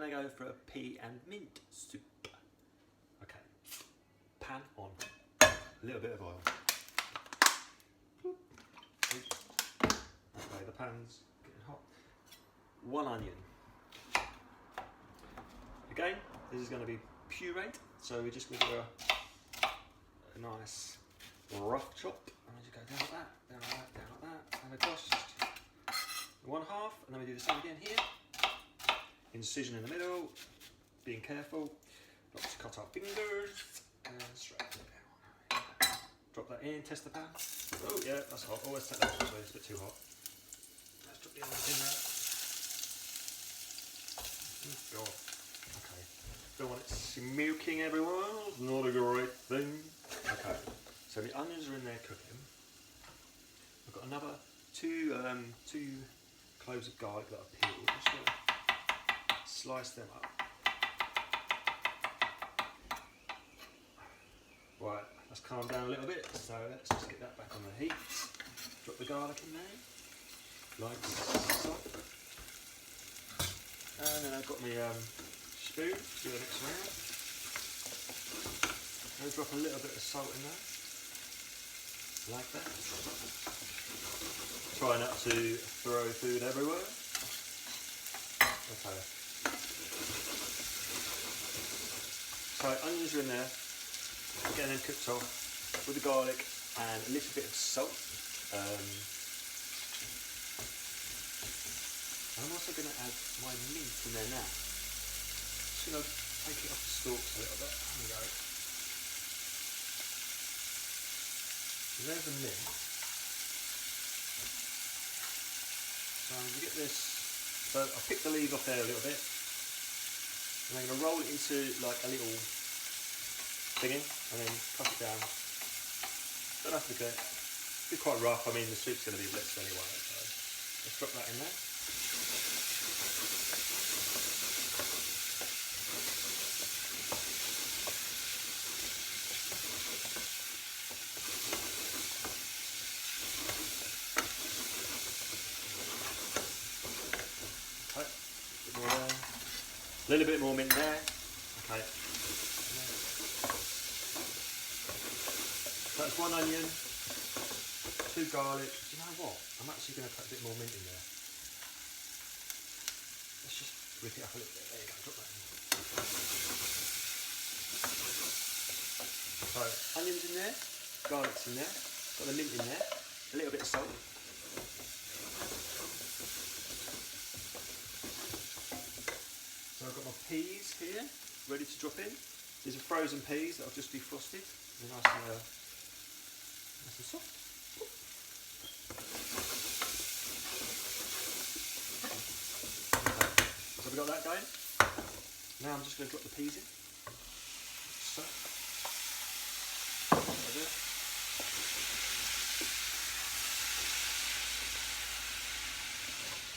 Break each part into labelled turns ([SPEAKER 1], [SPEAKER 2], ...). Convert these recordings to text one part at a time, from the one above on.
[SPEAKER 1] going to go for a pea and mint soup. Okay, pan on, a little bit of oil. Okay, the pan's getting hot. 1 onion. Again, this is going to be pureed, so we're just going to do a nice rough chop. And we just go down like that, down like that, down like that, and across. 1/2, and then we do the same again here. Incision in the middle, being careful not to cut our fingers, and straight down. Drop that in, test the pan. Oh yeah, that's hot. Always take that off, so it's a bit too hot. Let's drop the onions in there. Oh God. Okay. Don't want it smoking everywhere. It's not a great thing. Okay. So the onions are in there cooking. I've got another two cloves of garlic that I've peeled. I'm just going to slice them up. Right, let's calm down a little bit. So let's just get that back on the heat. Drop the garlic in there, like so. And then I've got my spoon to do the next round. I'm going to drop a little bit of salt in there, like that. Try not to throw food everywhere. Okay. So onions are in there, getting them cooked off with the garlic and a little bit of salt. I'm also going to add my mint in there now. Just going to take it off the stalks a little bit. There we go. So there's the mint. So I'm going to get this, so I'll pick the leaves off there a little bit, and I'm going to roll it into like a little thingy, and then cut it down. Don't have to get, be quite rough. I mean the soup's going to be blitzed anyway, so let's drop that in there. A little bit more mint there. Okay. That's 1 onion, 2 garlic. Do you know what? I'm actually going to put a bit more mint in there. Let's just rip it up a little bit. There you go, drop that in. So, onions in there, garlic's in there, got the mint in there, a little bit of salt. So I've got my peas here, ready to drop in. These are frozen peas that I've just defrosted. They're nice and soft. So we've got that going. Now I'm just going to drop the peas in. So.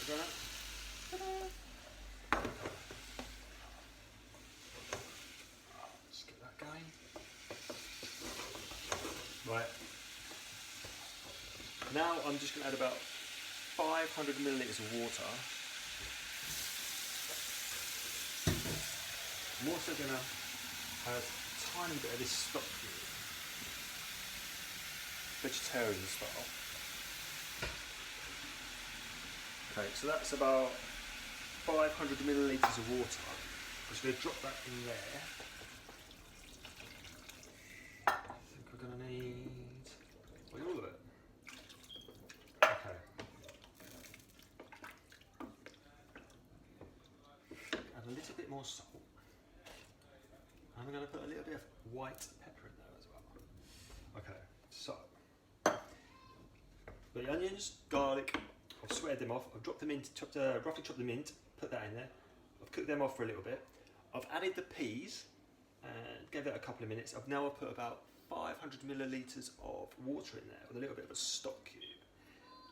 [SPEAKER 1] There. Ta-da. Right, now I'm just going to add about 500 millilitres of water. I'm also going to add a tiny bit of this stock here, vegetarian style. Okay, so that's about 500 millilitres of water. I'm just going to drop that in there. We're going to need all of it. Okay. Add a little bit more salt. I'm going to put a little bit of white pepper in there as well. Okay, so the onions, garlic, I've sweated them off. I've dropped the mint, roughly chopped the mint, put that in there. I've cooked them off for a little bit. I've added the peas and gave it a couple of minutes. I've now put about 500 millilitres of water in there with a little bit of a stock cube.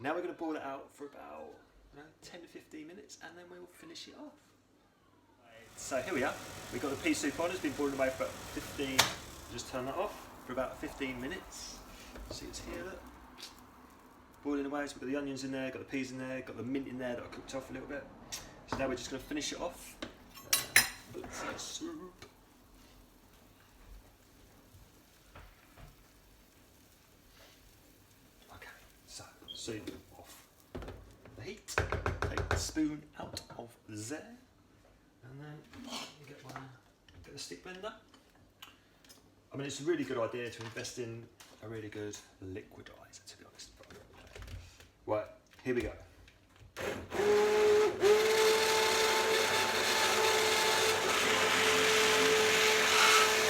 [SPEAKER 1] Now we're going to boil it out for about 10 to 15 minutes and then we will finish it off. So here we are, we've got the pea soup on, it's been boiling away for about 15, just turn that off for about 15 minutes. See it's here, look. Boiling away, so we've got the onions in there, got the peas in there, got the mint in there that I cooked off a little bit. So now we're just going to finish it off. soup. Okay, so soup off the heat. Take the spoon out of there, and then you get the stick blender. I mean, it's a really good idea to invest in a really good liquidizer, to be honest. Right, here we go.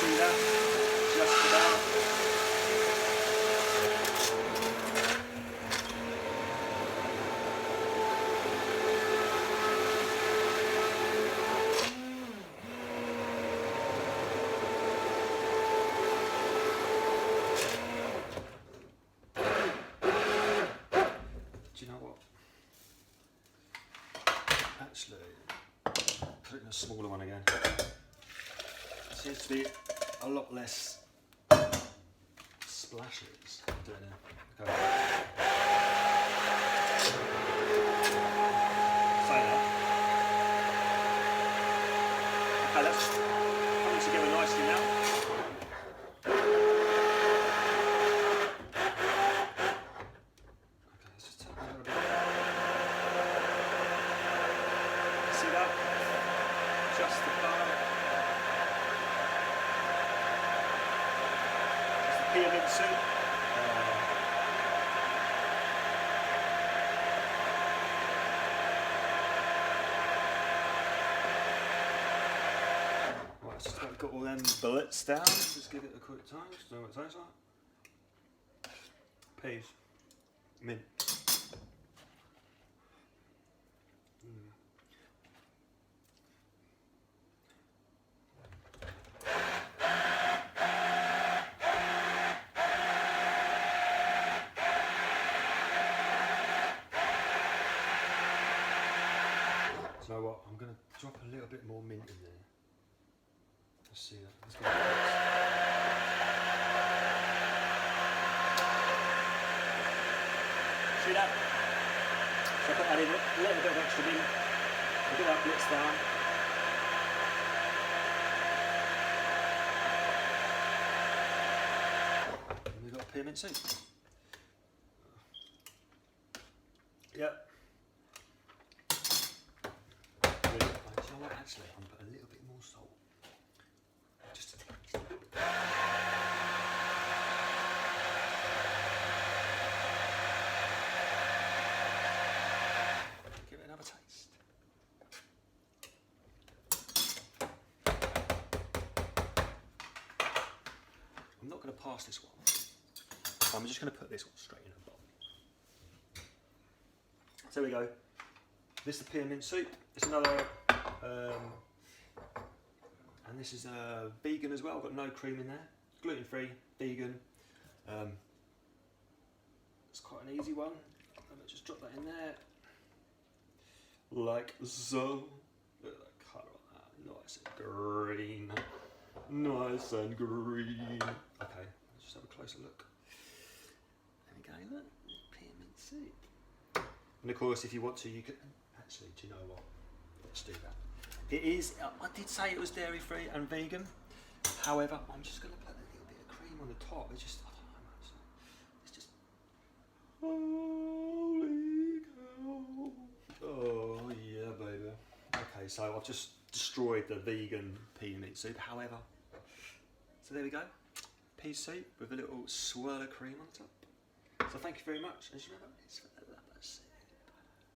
[SPEAKER 1] See that? Just about. Do you know what? Actually, put it in a smaller one again. It seems to be a lot less splashes doing it. Okay. Say that. Okay, that's coming together nicely now. Just the colour. It's the Pea and Mint Soup. Right, just about got all them bullets down. Just give it a quick taste. See what it tastes like. Peas. Mint. So you know what? I'm going to drop a little bit more mint in there. Let's see that. Let's go. See that? So I put that in a little bit of extra mint. I'll get that blitz down. And we've got a Pea and Mint Soup. Yep. You know what, actually, I'm going to put a little bit more salt. Just a taste. Give it another taste. I'm not going to pass this one. I'm just going to put this one straight in a bowl. So there we go. This is the Pea and Mint Soup. It's another, and this is vegan as well. Got no cream in there. Gluten free, vegan. It's quite an easy one. Let me just drop that in there, like so. Look at that colour on that. Nice and green. Nice and green. Okay, let's just have a closer look. There we go. Look, Pea and Mint Soup. And of course, if you want to, you can. Actually, do you know what? Let's do that. It is, I did say it was dairy free and vegan. However, I'm just going to put a little bit of cream on the top. It's just, I don't know, holy cow. Oh yeah, baby. Okay, so I've just destroyed the vegan pea and mint soup. However, so there we go. Pea soup with a little swirl of cream on the top. So thank you very much. As you remember, it's for the lovers.